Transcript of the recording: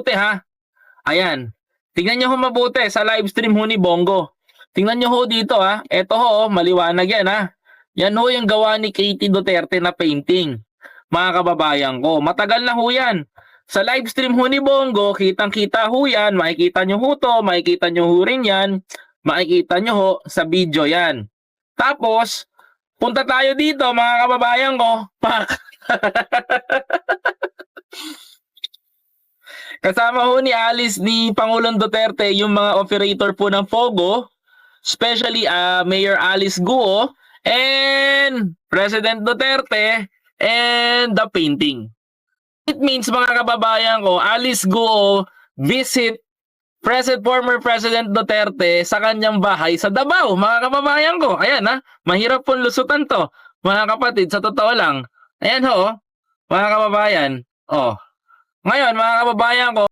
mabuti ha. Ayan. Tingnan nyo ho mabuti sa live stream ho ni Bongo. Tingnan nyo ho dito ha. Ito ho, maliwanag yan ha. Yan ho yung gawa ni Katie Duterte na painting. Mga kababayan ko, matagal na ho yan. Sa live stream ho ni Bongo, kitang-kita ho yan. Makikita nyo ho to, makikita nyo ho rin yan. Makikita nyo ho sa video yan. Tapos, punta tayo dito mga kababayan ko. Pak! Kasama ho ni Alice ni Pangulong Duterte yung mga operator po ng Pogo, especially Mayor Alice Guo and President Duterte and the painting. It means mga kababayan ko, Alice Guo visit former President Duterte sa kanyang bahay sa Davao, mga kababayan ko. Ayan ha, mahirap pong lusutan to, mga kapatid, sa totoo lang. Ayan ho, mga kababayan. Oh. Ngayon, mga kababayan ko,